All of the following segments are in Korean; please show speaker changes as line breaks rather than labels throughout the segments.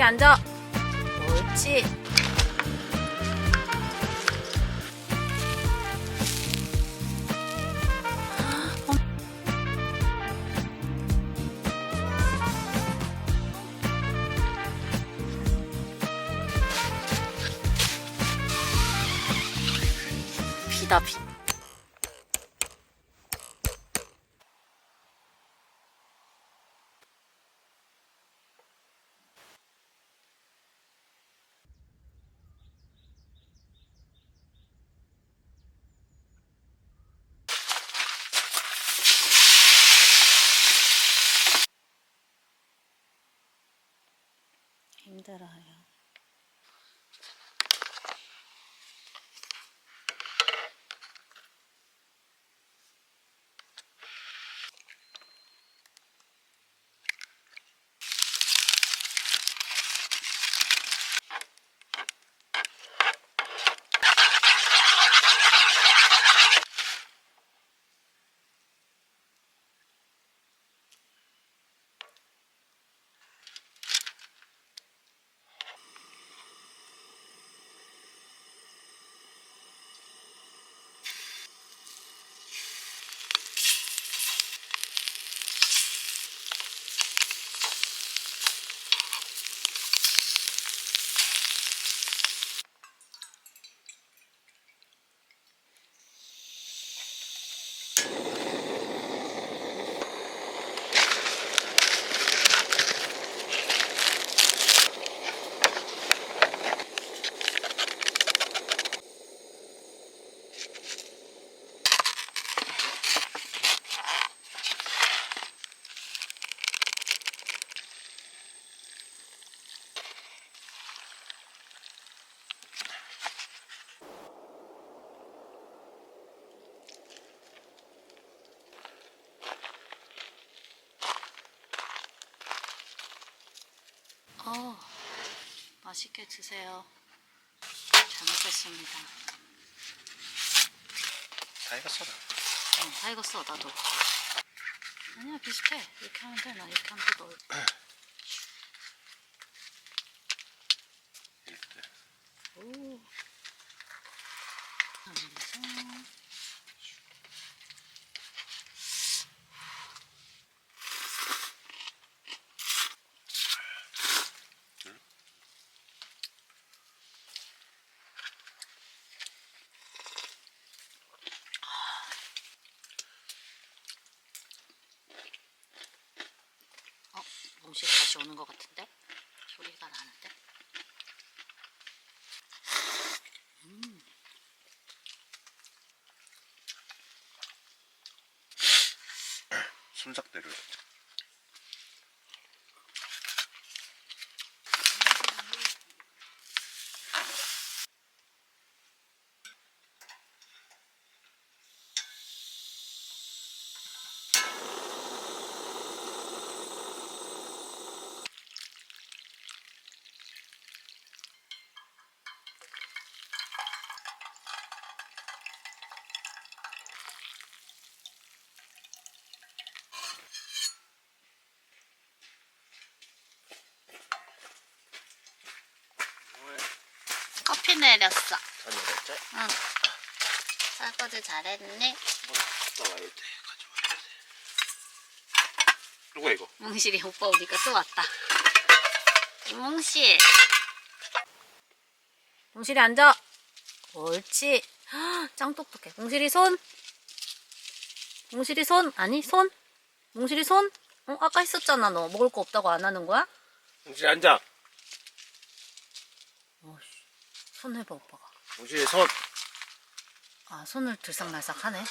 몽실이 앉아. 옳지. 비다 비. 힘들어요. 맛있게 드세요. 잘 먹겠습니다.
다 익었어.
응, 다 익었어, 나도. 아니야, 비슷해. 이렇게 하면 돼. 나 이렇게 하면 또 넣을. 오. 하면서. 몽실 다시 오는 것 같은데? 소리가 나는데?
순삭대를.
커피 내렸어.
다 내렸지?
응. 설거지 잘했네.
뭐 갔다 와야 돼. 가져와야 돼. 누가 이거?
몽실이 오빠 오니까 또 왔다. 몽실. 몽실이 앉아. 옳지. 짱 똑똑해. 몽실이 손. 몽실이 손. 아니 손. 몽실이 손. 아까 했었잖아. 너 먹을 거 없다고 안 하는 거야?
몽실이 앉아.
손 해봐 오빠가.
몽실이 손.
아 손을 들썩날썩 하네.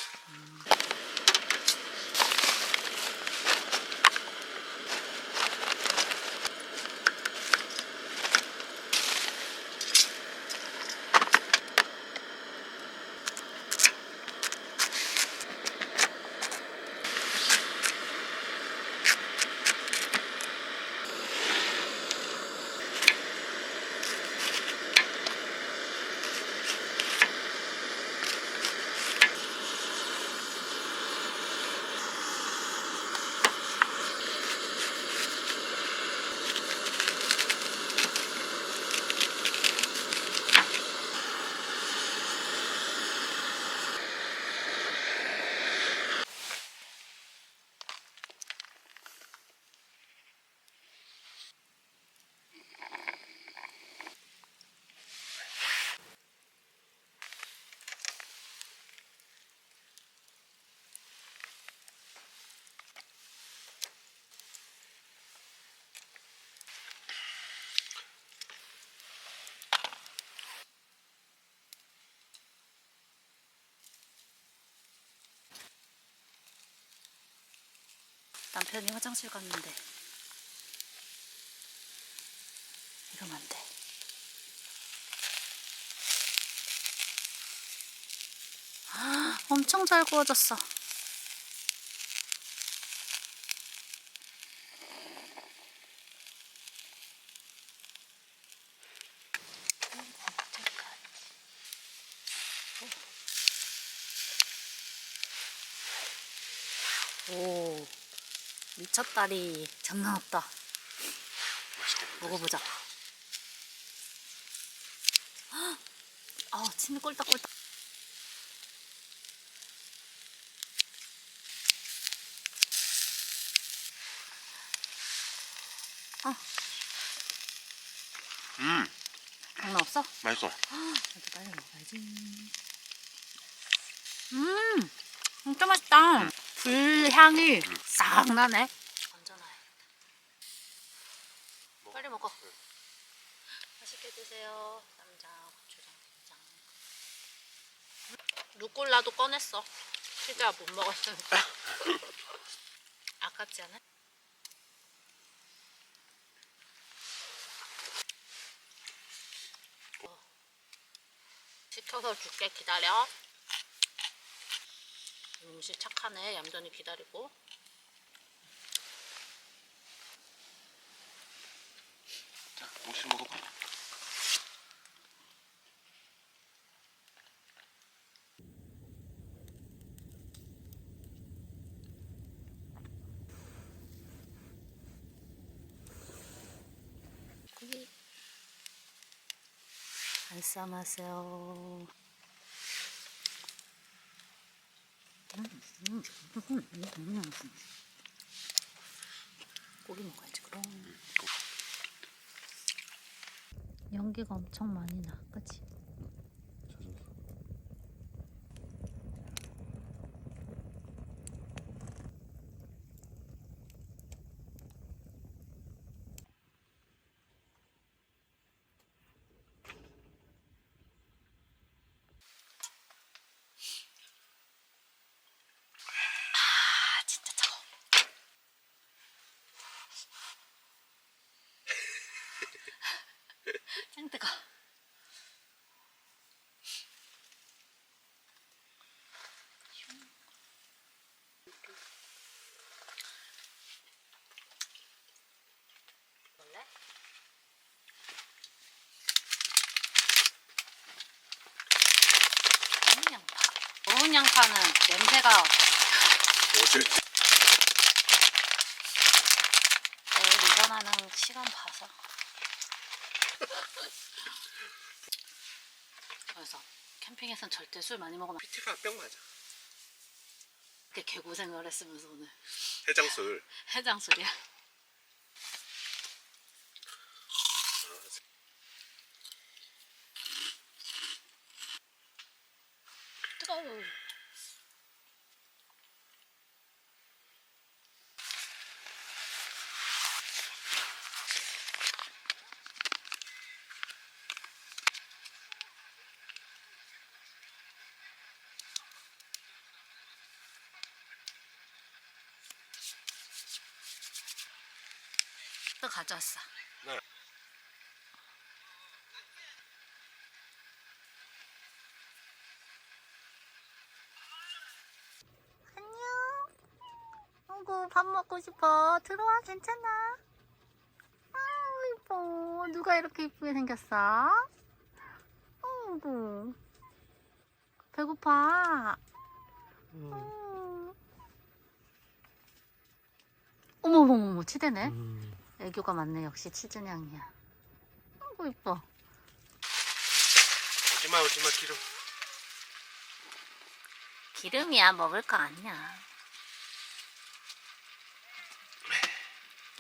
남편이 화장실 갔는데 이러면 안 돼. 엄청 잘 구워졌어. 오, 미쳤다리. 장난 없다. 먹어보자. 아, 침이 꼴딱꼴딱. 장난 없어?
맛있어.
나도 빨리 먹어야지. 진짜 맛있다. 불향이 싹 나네. 건져놔야겠다. 빨리 먹어. 맛있게 드세요. 쌈장, 고추장, 된장. 루꼴라도 꺼냈어. 피자 못 먹었으니까. 아깝지 않아? 시켜서 줄게. 기다려. 음식 착하네. 얌전히 기다리고.
자, 옹실 먹어봐.
고기. 말씀하세요. 고기 먹어야지 그럼. 연기가 엄청 많이 나, 그치? 아, 진짜 차가워. 짱 뜨거. 볼래? 어묵 양파. 어묵 양파는 냄새가
어제
내일 일어나는 시간 봐서. 그래서 캠핑에선 절대 술 많이 먹으면
PT가 뿅 맞아.
이렇게 개고생을 했으면서 오늘
해장술.
해장술이야. 뜨거워. 또 가져왔어.
네.
안녕. 어구, 밥 먹고 싶어. 들어와, 괜찮아. 아우, 이뻐. 누가 이렇게 이쁘게 생겼어? 어구. 배고파. 어머머머머, 치대네. 애교가 많네. 역시 치즈냥이야. 아이고, 이뻐.
오지마 오지마 기름.
기름이야. 먹을 거 아니야.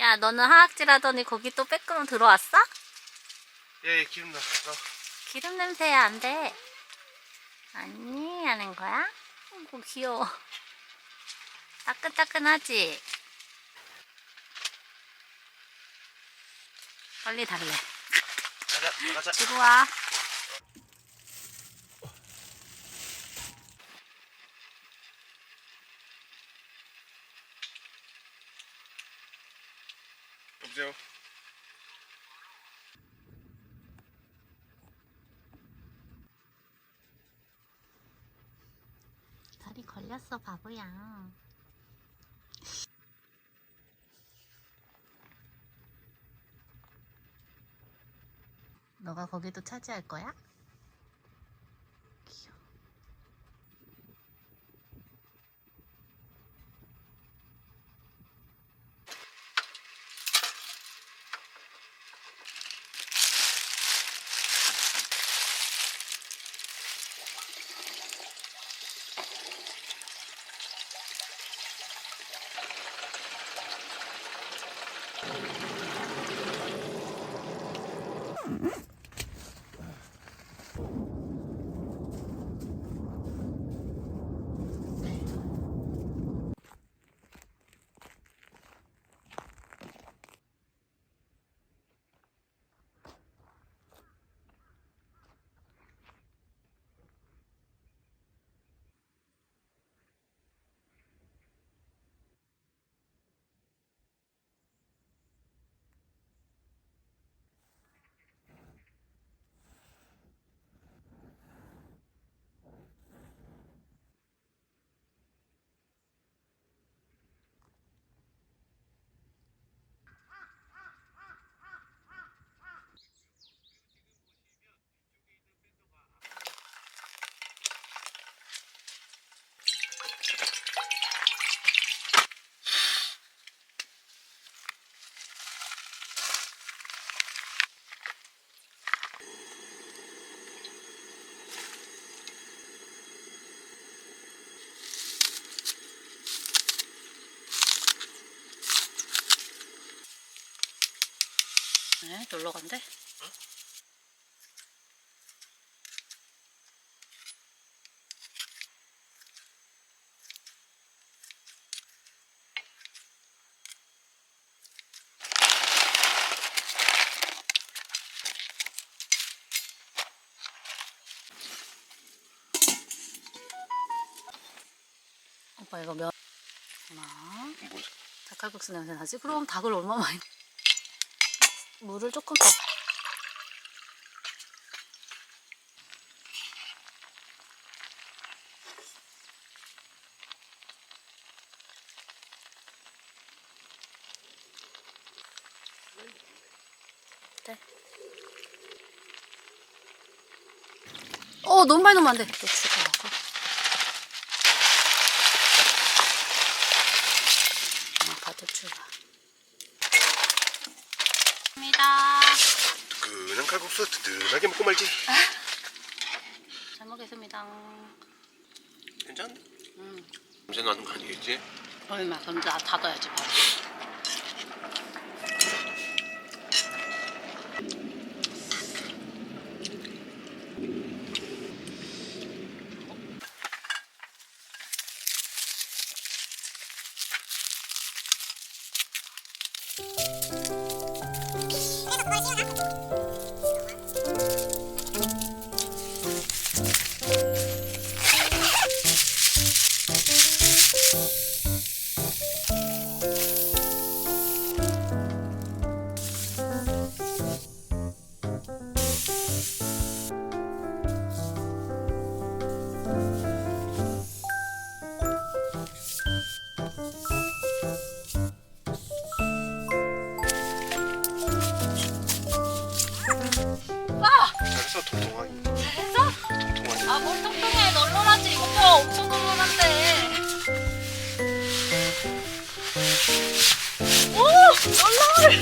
야, 너는 하악질 하더니 거기 또 빼끄럼 들어왔어?
예 기름 넣어.
기름 냄새야. 안 돼. 아니, 하는 거야? 아이고, 귀여워. 따끈따끈하지? 빨리 달래.
가자 나가자.
들어와.
가시죠.
다리 걸렸어, 바보야. 너가 거기도 차지할 거야? 귀여워. 네, 놀러 간대?
응?
오빠 이거 면 하나.
뭐?
닭칼국수 냄새 나지? 그럼 닭을 얼마 많이 물을 조금 더. 네. 너무 많이 넣으면 안 돼. 고춧가루하고. 파도추가. 입니다.
뜨끈한 칼국수 든든하게 먹고 말지.
잘 먹겠습니다.
괜찮은데? 냄새 나는 거 아니겠지?
얼마? 그럼 나 닫아야지 바로.
잘했어, 통통하게.
잘했어?
통통하게.
아, 뭘 통통해. 널널하지. 이거 봐. 엄청 널널한데. 오! 널널!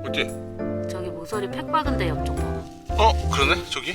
어때?
저기 모서리 팩 박은데 옆쪽 봐봐.
그러네, 저기?